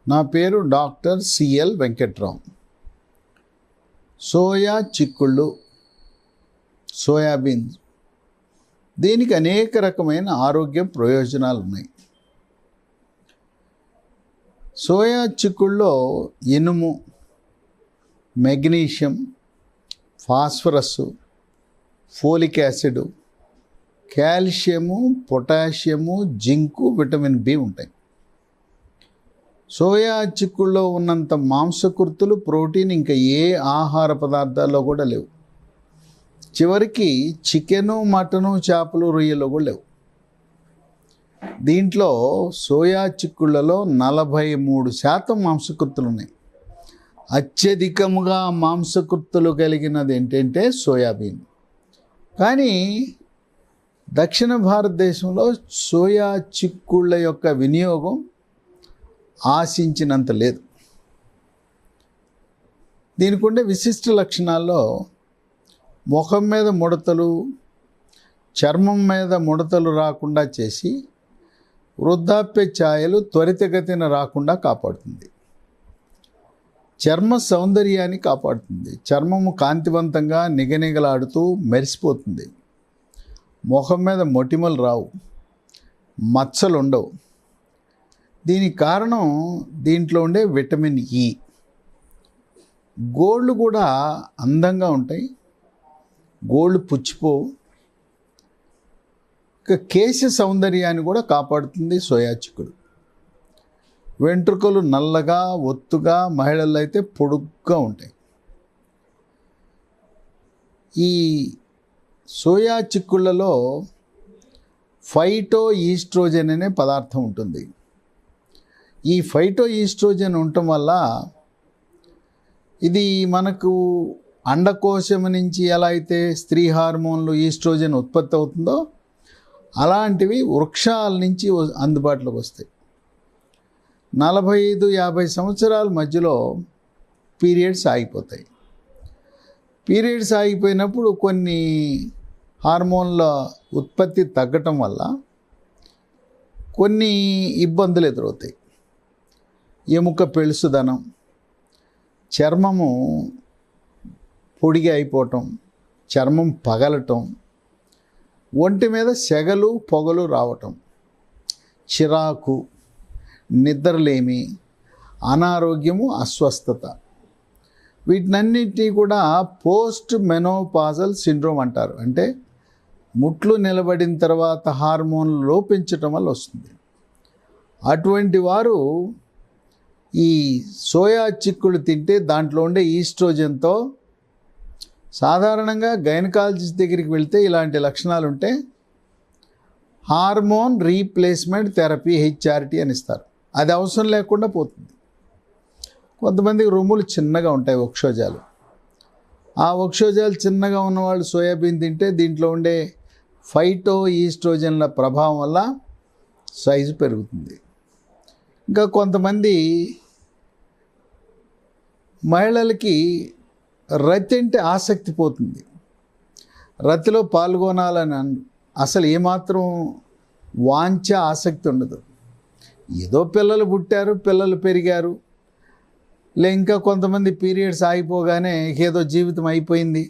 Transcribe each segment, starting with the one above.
నా పేరు doctor CL Venkatrao. Soya చిక్కుళ్ళు, సోయాబీన్స్, దీనికి అనేక రకమైన ఆరోగ్య ప్రయోజనాలు ఉన్నాయి. సోయా చిక్కుళ్ళలో ఇనుము, magnesium, phosphorus, folic acid, calcium, potassium, zinc, vitamin B ఉంటాయి. సోయా చిక్కుల్లో ఉన్నంత మాంసకృతులు, ప్రోటీన్ ఇంకా ఏ ఆహార పదార్థాల్లో కూడా లేవు. చివరికి చికెను, మటను, చేపలు, రొయ్యలు కూడా లేవు. దీంట్లో సోయా చిక్కుళ్ళలో 43% మాంసకృతులు ఉన్నాయి. అత్యధికముగా మాంసకృతులు కలిగినది ఏంటంటే సోయాబీన్. కానీ దక్షిణ భారతదేశంలో సోయా చిక్కుళ్ళ యొక్క వినియోగం ఆశించినంత లేదు. దీనికి ఉండే విశిష్ట లక్షణాల్లో ముఖం మీద ముడతలు, చర్మం మీద ముడతలు రాకుండా చేసి వృద్ధాప్య ఛాయలు త్వరితగతిన రాకుండా కాపాడుతుంది. చర్మ సౌందర్యాన్ని కాపాడుతుంది. చర్మము కాంతివంతంగా నిగనిగలాడుతూ మెరిసిపోతుంది. ముఖం మీద మొటిమలు రావు, మచ్చలు ఉండవు. దీనికి కారణం దీంట్లో ఉండే విటమిన్ ఇ. గోళ్ళు కూడా అందంగా ఉంటాయి, గోళ్ళు పుచ్చిపోవు. ఇక కేశ సౌందర్యాన్ని కూడా కాపాడుతుంది సోయా చిక్కుడు. వెంట్రుకలు నల్లగా, ఒత్తుగా, మహిళల్లో అయితే పొడుగ్గా ఉంటాయి. ఈ సోయా చిక్కుళ్ళలో ఫైటో ఈస్ట్రోజన్ అనే పదార్థం ఉంటుంది. ఈ ఫైటో ఈస్ట్రోజన్ ఉండటం వల్ల ఇది మనకు అండకోశం నుంచి ఎలా అయితే స్త్రీ హార్మోన్లు ఈస్ట్రోజన్ ఉత్పత్తి అవుతుందో అలాంటివి వృక్షాల నుంచి అందుబాటులోకి వస్తాయి. 45-50 సంవత్సరాల మధ్యలో పీరియడ్స్ ఆగిపోతాయి. పీరియడ్స్ ఆగిపోయినప్పుడు కొన్ని హార్మోన్ల ఉత్పత్తి తగ్గటం వల్ల కొన్ని ఇబ్బందులు ఎదురవుతాయి. ఎముక పెళుసుదనం, చర్మము పొడిగా అయిపోవటం, చర్మం పగలటం, ఒంటి మీద సెగలు, పొగలు రావటం, చిరాకు, నిద్రలేమి, అనారోగ్యము, అస్వస్థత, వీటినన్నిటినీ కూడా పోస్ట్ మెనోపాజల్ సిండ్రోమ్ అంటారు. అంటే ముట్లు నిలబడిన తర్వాత హార్మోన్లు లోపించటం వల్ల వస్తుంది. అటువంటి వారు ఈ సోయా చిక్కుళ్ళు తింటే దాంట్లో ఉండే ఈస్ట్రోజన్తో సాధారణంగా గైనకాలజిస్ట్ దగ్గరికి వెళ్తే ఇలాంటి లక్షణాలు ఉంటే హార్మోన్ రీప్లేస్మెంట్ థెరపీ, హెచ్ఆర్టీ అని ఇస్తారు. అది అవసరం లేకుండా పోతుంది. కొంతమందికి రొమ్ములు చిన్నగా ఉంటాయి, వక్షోజాలు. ఆ వక్షోజాలు చిన్నగా ఉన్నవాళ్ళు సోయాబీన్ తింటే దీంట్లో ఉండే ఫైటో ఈస్ట్రోజన్ల ప్రభావం వల్ల సైజు పెరుగుతుంది. ఇంకా కొంతమంది మహిళలకి రతి అంటే ఆసక్తి పోతుంది. రతిలో పాల్గొనాలని అసలు ఏమాత్రం వాంఛ, ఆసక్తి ఉండదు. ఏదో పిల్లలు పుట్టారు, పిల్లలు పెరిగారు, ఇంకా కొంతమంది పీరియడ్స్ ఆగిపోగానే ఏదో జీవితం అయిపోయింది,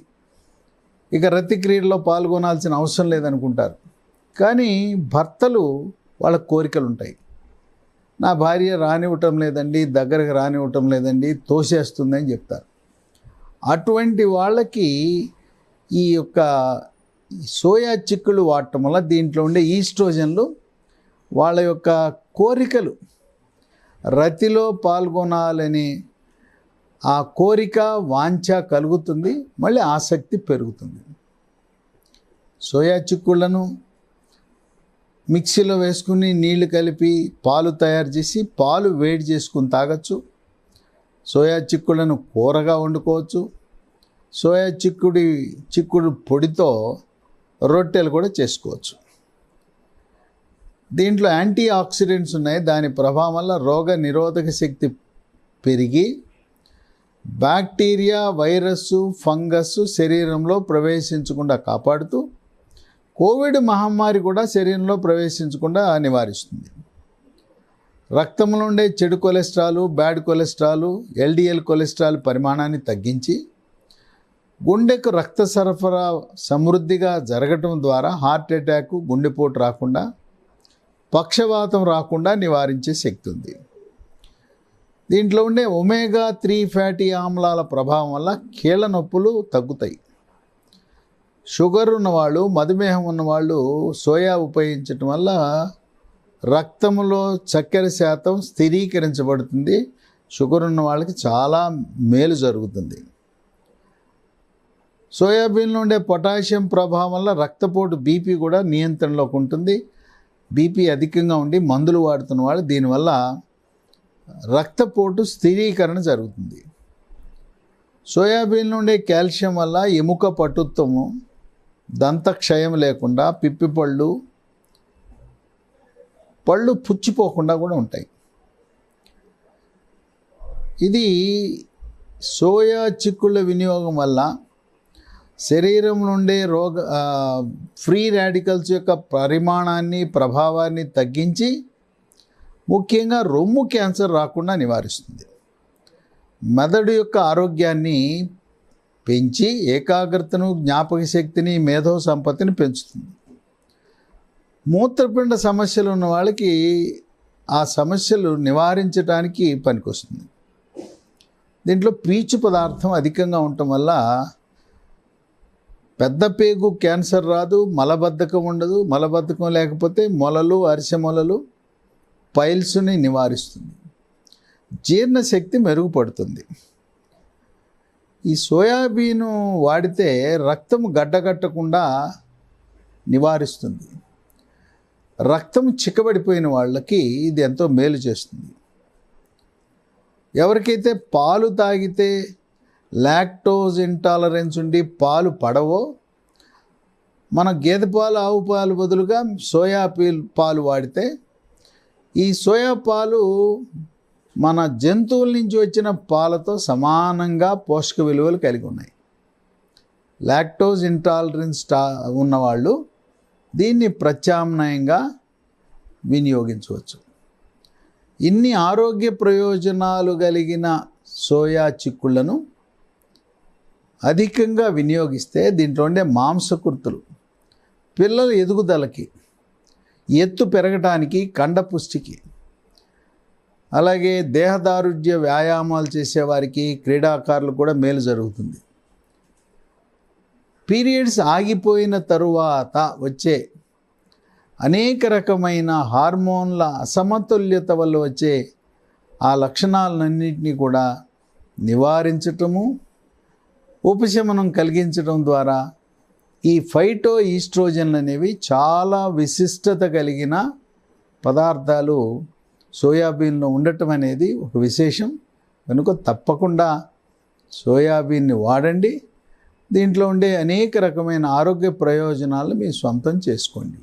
ఇక రతి క్రీడలో పాల్గొనాల్సిన అవసరం లేదనుకుంటారు. కానీ భర్తలు వాళ్ళ కోరికలు ఉంటాయి. నా భార్య రానివ్వటం లేదండి, దగ్గరకు రానివ్వటం లేదండి, తోసేస్తుందని చెప్తారు. అటువంటి వాళ్ళకి ఈ యొక్క సోయా చిక్కులు వాడటం వల్ల దీంట్లో ఉండే ఈస్ట్రోజన్లు వాళ్ళ యొక్క కోరికలు, రతిలో పాల్గొనాలని ఆ కోరిక, వాంఛ కలుగుతుంది. మళ్ళీ ఆసక్తి పెరుగుతుంది. సోయా చిక్కుళ్ళను మిక్సీలో వేసుకుని నీళ్లు కలిపి పాలు తయారు చేసి పాలు వేడి చేసుకుని తాగొచ్చు. సోయా చిక్కుళ్ళను కూరగా వండుకోవచ్చు. సోయా చిక్కుడు పొడితో రొట్టెలు కూడా చేసుకోవచ్చు. దీంట్లో యాంటీ ఆక్సిడెంట్స్ ఉన్నాయి. దాని ప్రభావం వల్ల రోగ నిరోధక శక్తి పెరిగి బ్యాక్టీరియా, వైరస్సు, ఫంగస్ శరీరంలో ప్రవేశించకుండా కాపాడుతూ కోవిడ్ మహమ్మారి కూడా శరీరంలో ప్రవేశించకుండా నివారిస్తుంది. రక్తంలో ఉండే చెడు cholesterol, bad cholesterol, LDL cholesterol పరిమాణాన్ని తగ్గించి గుండెకు రక్త సరఫరా సమృద్ధిగా జరగటం ద్వారా హార్ట్ అటాక్, గుండెపోటు రాకుండా, పక్షవాతం రాకుండా నివారించే శక్తి ఉంది. దీంట్లో ఉండే ఒమేగా-3 ఫ్యాటీ ఆమ్లాల ప్రభావం వల్ల కీళ్ళ నొప్పులు తగ్గుతాయి. షుగర్ ఉన్నవాళ్ళు, మధుమేహం ఉన్నవాళ్ళు సోయా ఉపయోగించటం వల్ల రక్తంలో చక్కెర శాతం స్థిరీకరించబడుతుంది. షుగర్ ఉన్న వాళ్ళకి చాలా మేలు జరుగుతుంది. సోయాబీన్లో ఉండే పొటాషియం ప్రభావం వల్ల రక్తపోటు, బీపీ కూడా నియంత్రణలోకి ఉంటుంది. బీపీ అధికంగా ఉండి మందులు వాడుతున్న వాళ్ళు దీనివల్ల రక్తపోటు స్థిరీకరణ జరుగుతుంది. సోయాబీన్ నుండి కాల్షియం వల్ల ఎముక పటుత్వము, దంతక్షయం లేకుండా, పిప్పిపళ్ళు, పళ్ళు పుచ్చిపోకుండా కూడా ఉంటాయి. ఇది సోయా చిక్కుళ్ళ వినియోగం వల్ల శరీరం నుండే ఫ్రీ రాడికల్స్ యొక్క పరిమాణాన్ని, ప్రభావాన్ని తగ్గించి ముఖ్యంగా రొమ్ము క్యాన్సర్ రాకుండా నివారిస్తుంది. మెదడు యొక్క ఆరోగ్యాన్ని పెంచి ఏకాగ్రతను, జ్ఞాపక శక్తిని, మేధో సంపత్తిని పెంచుతుంది. మూత్రపిండ సమస్యలు ఉన్న వాళ్ళకి ఆ సమస్యలు నివారించడానికి పనికొస్తుంది. దీంట్లో పీచు పదార్థం అధికంగా ఉండటం వల్ల పెద్ద పేగు క్యాన్సర్ రాదు, మలబద్ధకం ఉండదు. మలబద్ధకం లేకపోతే మొలలు, అరిసె మొలలు, పైల్స్ని నివారిస్తుంది. జీర్ణశక్తి మెరుగుపడుతుంది. ఈ సోయాబీను వాడితే రక్తం గడ్డగట్టకుండా నివారిస్తుంది. రక్తం చిక్కబడిపోయిన వాళ్ళకి ఇది ఎంతో మేలు చేస్తుంది. ఎవరికైతే పాలు తాగితే లాక్టోజ్ ఇంటాలరెన్స్ ఉండి పాలు పడవో, మన గేదె పాలు, ఆవు పాలు బదులుగా సోయా పాలు వాడితే, ఈ సోయా పాలు మన జంతువుల నుంచి వచ్చిన పాలతో సమానంగా పోషక విలువలు కలిగి ఉన్నాయి. లాక్టోజ్ ఇంటాలరెన్స్ ఉన్నవాళ్ళు దీన్ని ప్రత్యామ్నాయంగా వినియోగించవచ్చు. ఇన్ని ఆరోగ్య ప్రయోజనాలు కలిగిన సోయా చిక్కుళ్లను అధికంగా వినియోగిస్తే దీంట్లో ఉండే మాంసకృతులు పిల్లల ఎదుగుదలకి, ఎత్తు పెరగటానికి, కండపుష్టికి, అలాగే దేహదారుఢ్య వ్యాయామాలు చేసేవారికి, క్రీడాకారులు కూడా మేలు జరుగుతుంది. పీరియడ్స్ ఆగిపోయిన తరువాత వచ్చే అనేక రకమైన హార్మోన్ల అసమతుల్యత వల్ల వచ్చే ఆ లక్షణాలన్నింటినీ కూడా నివారించటము, ఉపశమనం కలిగించడం ద్వారా ఈ ఫైటో ఈస్ట్రోజన్లు అనేవి చాలా విశిష్టత కలిగిన పదార్థాలు సోయాబీన్లో ఉండటం అనేది ఒక విశేషం. కనుక తప్పకుండా సోయాబీన్ని వాడండి. దీంట్లో ఉండే అనేక రకమైన ఆరోగ్య ప్రయోజనాలు మీ సొంతం చేసుకోండి.